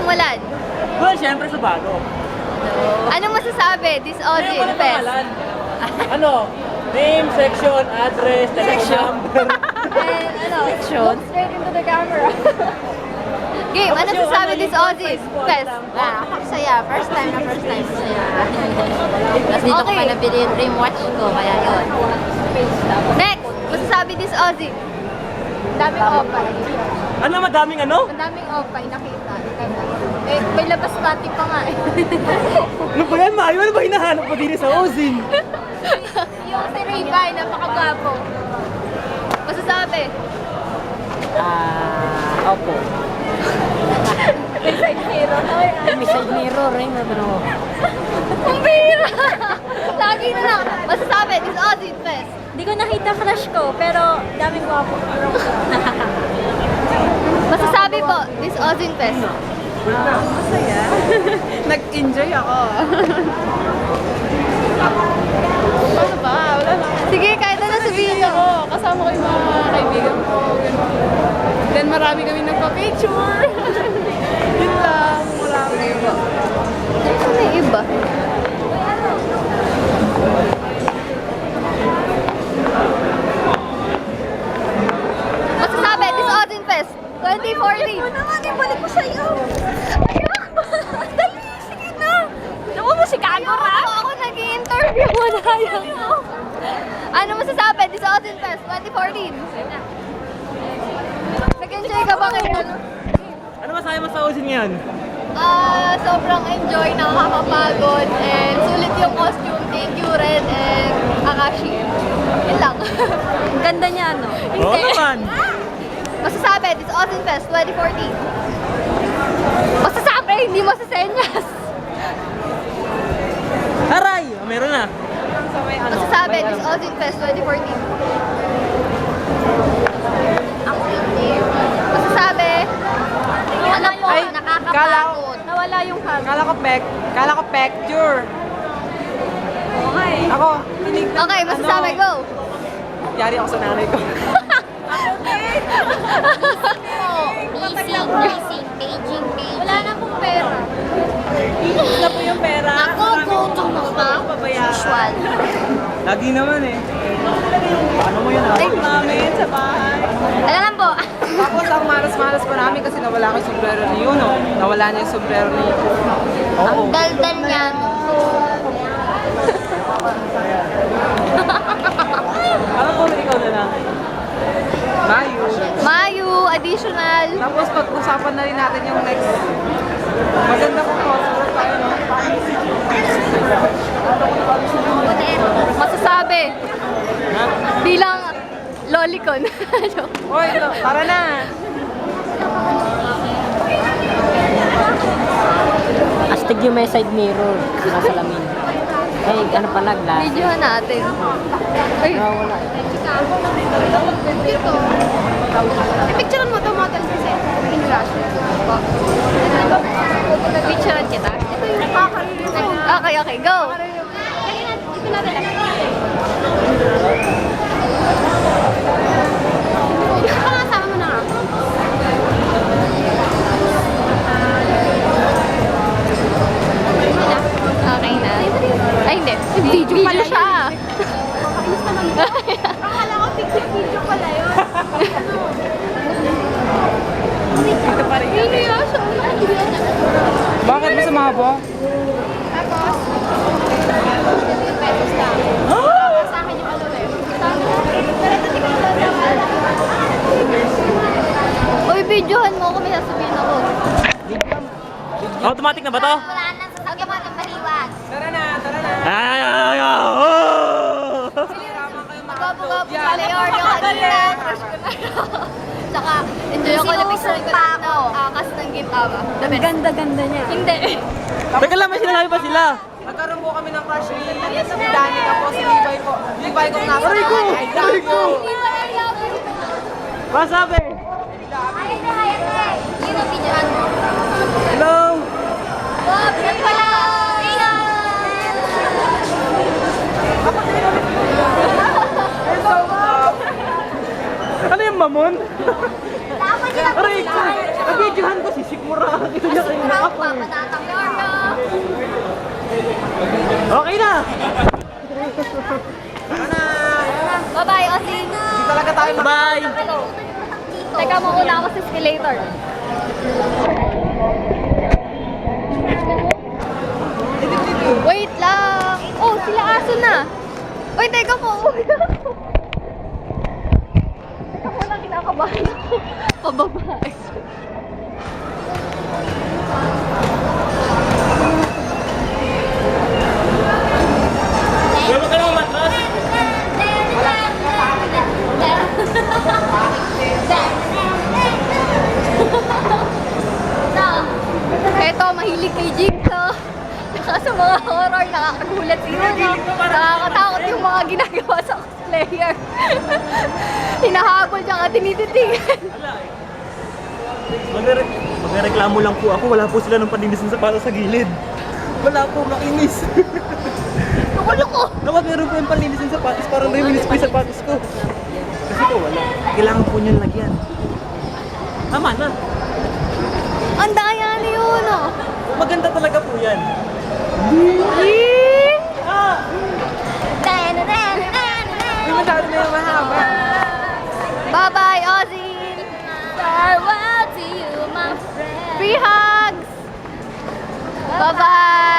simulan? Well, syempre sa bago. Anong masasabi? This Ozzy Ano Fest. pangalan? Ano? Name, section, address, telephone number. And ano? Look straight into the camera. Game, ano Tapos yung sasabi ano, this yung Ozzy Facebook, Fest? Saya. First time na saya. Tapos dito ko Okay. pa nabili yung dream watch ko, kaya yun. Next, masasabi this Ozzy. Daming opay. Ano, madaming ano? Madaming opay nakita. Eh, may labas pati pa nga eh. Ano ba yan, Mayo? Ano ba hinahanap mo din sa Ozin? Yung si Ribay, napakagwapo. Masasabi. Opo. May side mirror. May side mirror, eh, bro. Ang bira! Lagi na lang. Masasabi this Ozzy Fest. Hindi ko nakita crush ko, pero daming gwapo. Masasabi po this Ozzy Fest. Nag-enjoy ako. Ano ba? Wala lang. Sige, kahit ano sabihin Ako, kasama ko yung mga kaibigan ko. Ganun. Then marami kami nagpa-picture. Yun lang. Marami iba. Ano may iba? Masasabi this Ozzy Fest 2014. Ano naman, ibalik ko sa'yo. Dali, sige na. Naku mo si Gago, Ako nag-i-interview mo na yun. Ano masasabi this Ozzy Fest 2014? Nag-enjoy ka ba ngayon? Ano masabi mo sa Ozin ngayon? Sobrang enjoy, nakakapagod, and sulit yung costume. Thank you, Red and Akashi. Yun lang. Ang ganda niya, no? Oo naman. Masasabi, this Ozzy Fest 2014. Masasabi, hindi masasenyas. Aray! Meron na. Masasabi, this Ozzy Fest 2014. Masasabi, ano po, Ay, nakakapagod. Nawala yung camera. Kala ko picture. Ako, tinignan. Okay, masasabi, go. Yari ako sa nanay ko. Paging. Wala na akong pera. Gusto po yung pera. Ako, gutom na ba? Pabayaan. Lagi naman eh. Ano mo yun ah? Ay, Namin sa bahay. ano lang po. Tapos ang malas-malas pa namin kasi nawala ko yung sombrero ni Yuno. Nawala niya yung sombrero ni Oo. Daldal niya, no? Parang po ikaw na lang. Mayu. Mayu, additional. Tapos pag-usapan na rin natin yung next. Maganda kung possible tayo, no? Masasabi, bilang lolicon. Hoy, tara na! Astig yung may side mirror. Nasa lamin. Ay, ano pala, glass. Videohan natin. Ay, Wala. picturean mo to model kasi. In rush. Picturean kita. Ito yung Okay, okay, go. Ito na rin. Sama mo na nga. Okay na. Ay, hindi. Video pala siya. Akala ko picture pala yun. Dito pa rin. Bakit mo sumabo? Uy, videohan mo ako. May sasabihin ako. Automatic na ba to? Wala na, sasagyan mo ng baliwas. Tara na, tara na. Ay, ay, ay, oh! Magwapo-gwapo sa Leon yung kanina. Crush ko na yun. Tsaka, enjoy ako na picture ko na akas ng gitama. The best. Ganda-ganda niya. Hindi. Teka lang, may sinasabi pa sila. Nagkaroon po kami ng crush ni Danny tapos si Levi po. Levi kong nasa naman. Ay, Danny ko! Masabi? Yun ang videohan mo. Hello? Wow, yan pala! Ano yung mamon? Dapat yun ang Aray ko! Nag-video Bibidyohan ko si Sikmura. Parang papanatang Yoryo. Okay na! Bye-bye, Ozzy. Talaga tayo. Bye! Teka, mauna ako sa escalator. Wait lang! Oh, sila aso na! Uy, teka po! Teka po lang, kinakabahan ako. Pababae. Wala ka naman matras? Eto, mahilig kay Jigsaw. Saka sa mga horror, nakakagulat sila, no? Nakakatakot yung mga ginagawa sa cosplayer. Hinahabol siya ka tinititingan. Magreklamo lang po ako. Wala po sila ng panlinis ng sapatos sa gilid. Wala po, makinis. Loko-loko! Dapat meron po yung panlinis ng sapatos para narinis ko yung sapatos ko. Kasi po wala. Kailangan po nyo lagyan. Tama na. Ang daya na yun, oh. Maganda talaga po yan. Ah! Hindi masyado na yung mahaba. Bye-bye, Ozzy! Farewell to you, my friend! Free hugs! Bye-bye!